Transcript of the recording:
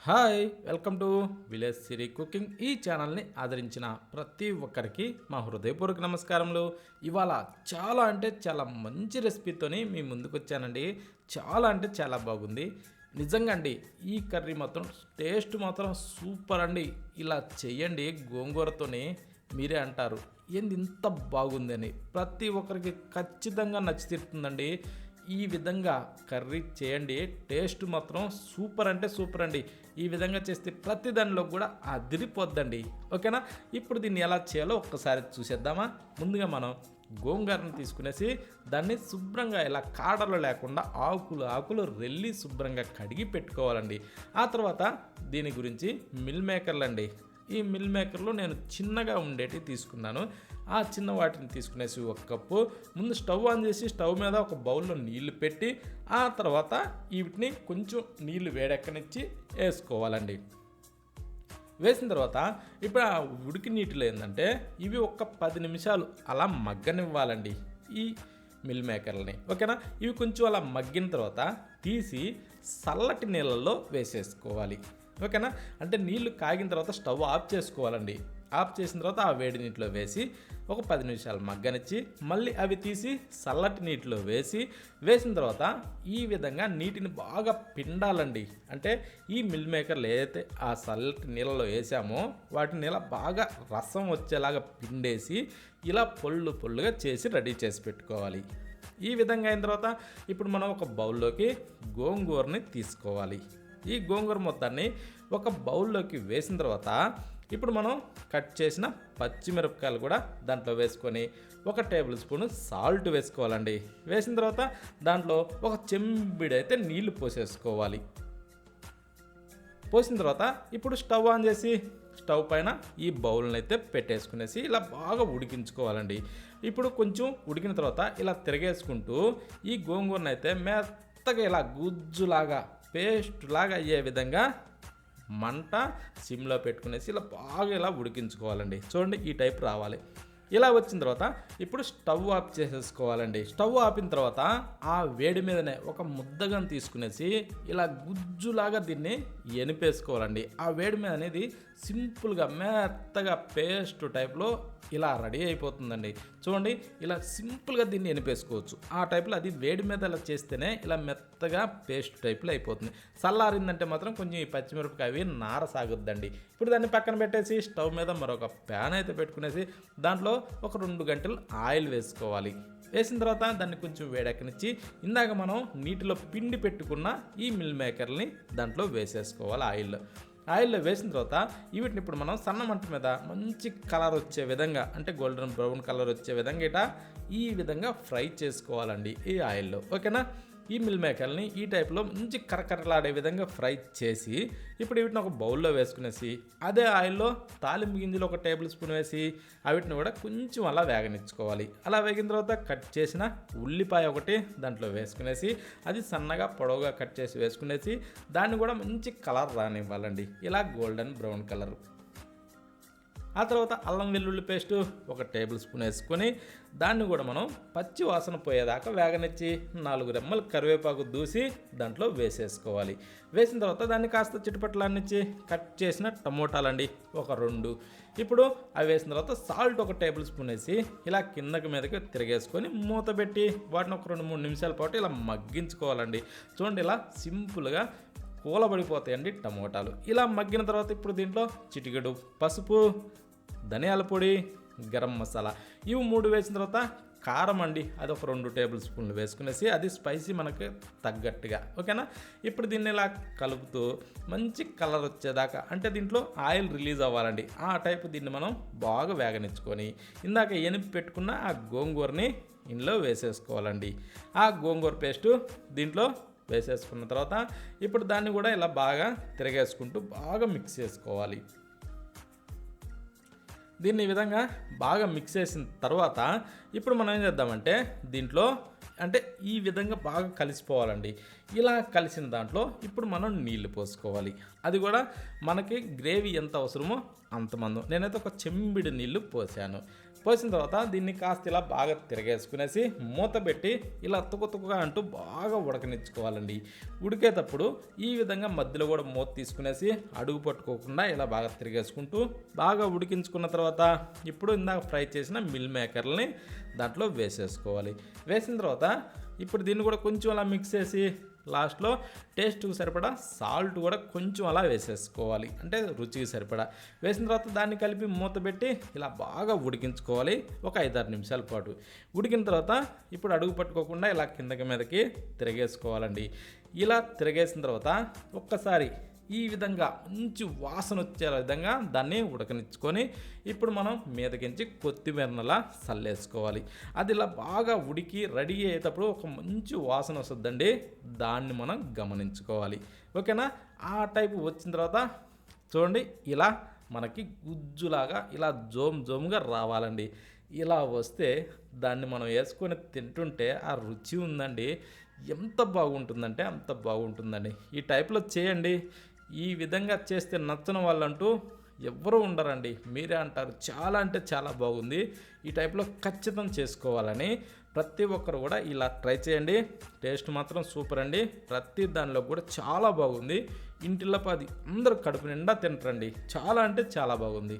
Hi welcome to village Siri cooking. ఈ ఛానల్ని ఆదరించిన ప్రతి ఒక్కరికి మా హృదయపూర్వక నమస్కారములు. ఇవాళ చాలా అంటే చాలా మంచి రెసిపీతోని మీ ముందుకు వచ్చానండి. చాలా అంటే చాలా బాగుంది నిజంగా అండి. ఈ కర్రీ మాత్రం టేస్ట్ మాత్రం సూపర్ అండి. ఇలా చెయ్యండి గోంగూరతోని, మీరే అంటారు ఏంది ఇంత బాగుందని. ప్రతి ఒక్కరికి ఖచ్చితంగా నచ్చి తీరుతుందండి. ఈ విధంగా కర్రీ చేయండి, టేస్ట్ మాత్రం సూపర్ అంటే సూపర్ అండి. ఈ విధంగా చేస్తే ప్రతి దానిలో కూడా అదిరిపోద్దండి. ఓకేనా? ఇప్పుడు దీన్ని ఎలా చేయాలో ఒక్కసారి చూసేద్దామా. ముందుగా మనం గోంగూరను తీసుకునేసి దాన్ని శుభ్రంగా ఇలా కాడలు లేకుండా ఆకులు రెల్లి శుభ్రంగా కడిగి పెట్టుకోవాలండి. ఆ తర్వాత దీని గురించి మిల్ మేకర్లు అండి. ఈ మిల్ మేకర్లో నేను చిన్నగా ఉండేటివి తీసుకున్నాను. ఆ చిన్న వాటిని తీసుకునేసి ఒక కప్పు ముందు స్టవ్ ఆన్ చేసి స్టవ్ మీద ఒక బౌల్లో నీళ్లు పెట్టి ఆ తర్వాత వీటిని కొంచెం నీళ్లు వేడెక్కనిచ్చి వేసుకోవాలండి. వేసిన తర్వాత ఇప్పుడు ఆ ఉడికి నీటిలో ఏంటంటే ఇవి ఒక 10 నిమిషాలు అలా మగ్గనివ్వాలండి ఈ మిల్ మేకర్లని. ఓకేనా? ఇవి కొంచెం అలా మగ్గిన తర్వాత తీసి చల్లటి నీళ్ళల్లో వేసేసుకోవాలి. ఓకేనా? అంటే నీళ్లు కాగిన తర్వాత స్టవ్ ఆఫ్ చేసుకోవాలండి. ఆఫ్ చేసిన తర్వాత ఆ వేడి నీటిలో వేసి ఒక 10 నిమిషాలు మగ్గనిచ్చి మళ్ళీ అవి తీసి చల్లటి నీటిలో వేసిన తర్వాత ఈ విధంగా నీటిని బాగా పిండాలండి. అంటే ఈ మిల్ మేకర్లు ఏదైతే ఆ చల్లటి నీళ్ళలో వేసామో వాటిని ఇలా బాగా రసం వచ్చేలాగా పిండేసి ఇలా పొళ్ళుగా చేసి రెడీ చేసి పెట్టుకోవాలి. ఈ విధంగా అయిన తర్వాత ఇప్పుడు మనం ఒక బౌల్లోకి గోంగూరని తీసుకోవాలి. ఈ గోంగూర మొత్తాన్ని ఒక బౌల్లోకి వేసిన తర్వాత ఇప్పుడు మనం కట్ చేసిన పచ్చిమిరపకాయలు కూడా దాంట్లో వేసుకొని 1 టేబుల్ స్పూన్ సాల్ట్ వేసుకోవాలండి. వేసిన తర్వాత దాంట్లో ఒక చెంబిడైతే నీళ్లు పోసేసుకోవాలి. పోసిన తర్వాత ఇప్పుడు స్టవ్ ఆన్ చేసి స్టవ్ పైన ఈ బౌల్ని అయితే పెట్టేసుకునేసి ఇలా బాగా ఉడికించుకోవాలండి. ఇప్పుడు కొంచెం ఉడికిన తర్వాత ఇలా తిరగేసుకుంటూ ఈ గోంగూరను అయితే మెత్తగా ఇలా గుజ్జులాగా పేస్ట్ లాగా అయ్యే విధంగా మంట సిమ్లో పెట్టుకునేసి ఇలా బాగా ఇలా ఉడికించుకోవాలండి. చూడండి ఈ టైప్ రావాలి. ఇలా వచ్చిన తర్వాత ఇప్పుడు స్టవ్ ఆఫ్ చేసేసుకోవాలండి. స్టవ్ ఆపిన తర్వాత ఆ వేడి మీదనే ఒక ముద్దగా తీసుకునేసి ఇలా గుజ్జులాగా దీన్ని ఎనిపేసుకోవాలండి. ఆ వేడి మీద అనేది సింపుల్గా మెత్తగా పేస్ట్ టైప్లో ఇలా రెడీ అయిపోతుందండి. చూడండి ఇలా సింపుల్గా దీన్ని ఎనిపేసుకోవచ్చు. ఆ టైప్లో అది వేడి మీద ఇలా చేస్తేనే ఇలా మెత్తగా పేస్ట్ టైప్లో అయిపోతుంది. చల్లారిందంటే మాత్రం కొంచెం ఈ పచ్చిమిరపకాయ అవి నార సాగుద్దండి. ఇప్పుడు దాన్ని పక్కన పెట్టేసి స్టవ్ మీద మరొక ప్యాన్ అయితే పెట్టుకునేసి దాంట్లో ఒక 2 గంటలు ఆయిల్ వేసుకోవాలి. వేసిన తర్వాత దాన్ని కొంచెం వేడెక్కనిచ్చి ఇందాక మనం నీటిలో పిండి పెట్టుకున్న ఈ మిల్ మేకర్ని దాంట్లో వేసేసుకోవాలి. ఆయిల్లో వేసిన తర్వాత వీటిని ఇప్పుడు మనం సన్న మంట మీద మంచి కలర్ వచ్చే విధంగా, అంటే గోల్డెన్ బ్రౌన్ కలర్ వచ్చే విధంగా ఈ విధంగా ఫ్రై చేసుకోవాలండి ఈ ఆయిల్లో. ఓకేనా? ఈ మిల్ మేకర్ని ఈ టైప్లో మంచి కరకరలాడే విధంగా ఫ్రై చేసి ఇప్పుడు వీటిని ఒక బౌల్లో వేసుకునేసి అదే ఆయిల్లో తాలింపు గింజలు 1 టేబుల్ స్పూన్ వేసి వీటిని కూడా కొంచెం అలా వేగనిచ్చుకోవాలి. అలా వేగిన తర్వాత కట్ చేసిన ఉల్లిపాయ ఒకటి దాంట్లో వేసుకునేసి అది సన్నగా పొడవుగా కట్ చేసి వేసుకునేసి దాన్ని కూడా మంచి కలర్ రానివ్వాలండి, ఇలా గోల్డెన్ బ్రౌన్ కలర్. ఆ తర్వాత అల్లం వెల్లుల్లి పేస్టు 1 టేబుల్ స్పూన్ వేసుకొని దాన్ని కూడా మనం పచ్చి వాసన పోయేదాకా వేగనిచ్చి 4 రెమ్మలు కరివేపాకు దూసి దాంట్లో వేసేసుకోవాలి. వేసిన తర్వాత దాన్ని కాస్త చిటపట్లాన్నిచ్చి కట్ చేసిన టమోటాలండి ఒక 2. ఇప్పుడు అవి వేసిన తర్వాత సాల్ట్ 1 టేబుల్ స్పూన్ వేసి ఇలా కిందకి మీదకి తిరిగేసుకొని మూత పెట్టి వాటిని ఒక 2-3 నిమిషాల పాటు ఇలా మగ్గించుకోవాలండి. చూడండి ఇలా సింపుల్గా కూలబడిపోతాయండి టమోటాలు. ఇలా మగ్గిన తర్వాత ఇప్పుడు దీంట్లో చిటికెడు పసుపు, ధనియాల పొడి, గరం మసాలా ఇవి 3 వేసిన తర్వాత కారం అండి, అది ఒక 2 టేబుల్ స్పూన్లు వేసుకునేసి అది స్పైసీ మనకు తగ్గట్టుగా. ఓకేనా? ఇప్పుడు దీన్ని ఇలా కలుపుతూ మంచి కలర్ వచ్చేదాకా, అంటే దీంట్లో ఆయిల్ రిలీజ్ అవ్వాలండి, ఆ టైపు దీన్ని మనం బాగా వేగనిచ్చుకొని ఇందాక ఎనిపి పెట్టుకున్న ఆ గోంగూరని ఇందులో వేసేసుకోవాలండి. ఆ గోంగూర పేస్టు దీంట్లో వేసేసుకున్న తర్వాత ఇప్పుడు దాన్ని కూడా ఇలా బాగా తిరగేసుకుంటూ బాగా మిక్స్ చేసుకోవాలి. దీన్ని ఈ విధంగా బాగా మిక్స్ చేసిన తర్వాత ఇప్పుడు మనం ఏం చేద్దామంటే దీంట్లో అంటే ఈ విధంగా బాగా కలిసిపోవాలండి. ఇలా కలిసిన దాంట్లో ఇప్పుడు మనం నీళ్లు పోసుకోవాలి. అది కూడా మనకి గ్రేవీ ఎంత అవసరమో అంతమంది. నేనైతే ఒక చెంబిడి నీళ్లు పోసాను. పోసిన తర్వాత దీన్ని కాస్త ఇలా బాగా తిరగేసుకునేసి మూత పెట్టి ఇలా తుక్కుగా అంటూ బాగా ఉడకనిచ్చుకోవాలండి. ఉడికేటప్పుడు ఈ విధంగా మధ్యలో కూడా మూత తీసుకునేసి అడుగు పట్టుకోకుండా ఇలా బాగా తిరిగేసుకుంటూ బాగా ఉడికించుకున్న తర్వాత ఇప్పుడు ఇందాక ఫ్రై చేసిన మిల్ మేకర్ని దాంట్లో వేసేసుకోవాలి. వేసిన తర్వాత ఇప్పుడు దీన్ని కూడా కొంచెం అలా మిక్స్ చేసి లాస్ట్లో టేస్ట్కి సరిపడా సాల్ట్ కూడా కొంచెం అలా వేసేసుకోవాలి, అంటే రుచికి సరిపడా. వేసిన తర్వాత దాన్ని కలిపి మూత పెట్టి ఇలా బాగా ఉడికించుకోవాలి ఒక 5-6 నిమిషాల పాటు. ఉడికిన తర్వాత ఇప్పుడు అడుగు పట్టుకోకుండా ఇలా కిందకి మీదకి తిరగేసుకోవాలండి. ఇలా తిరగేసిన తర్వాత ఒక్కసారి ఈ విధంగా మంచి వాసన వచ్చే విధంగా దాన్ని ఉడకనిచ్చుకొని ఇప్పుడు మనం మీదకించి కొత్తిమీరనలా చల్లేసుకోవాలి. అది ఇలా బాగా ఉడికి రెడీ అయ్యేటప్పుడు ఒక మంచి వాసన వస్తుందండి, దాన్ని మనం గమనించుకోవాలి. ఓకేనా? ఆ టైపు వచ్చిన తర్వాత చూడండి, ఇలా మనకి గుజ్జులాగా ఇలా జోమ్గా రావాలండి. ఇలా వస్తే దాన్ని మనం వేసుకొని తింటుంటే ఆ రుచి ఉందండి, ఎంత బాగుంటుందంటే అంత బాగుంటుందండి. ఈ టైప్లో చేయండి. ఈ విధంగా చేస్తే నచ్చని వాళ్ళంటూ ఎవ్వరూ ఉండరండి, మీరే అంటారు చాలా అంటే చాలా బాగుంది, ఈ టైప్లో ఖచ్చితం చేసుకోవాలని. ప్రతి ఒక్కరు కూడా ఇలా ట్రై చేయండి. టేస్ట్ మాత్రం సూపర్ అండి. ప్రతి దానిలో కూడా చాలా బాగుంది. ఇంటిలో 10 అందరూ కడుపు నిండా తింటారండి. చాలా అంటే చాలా బాగుంది.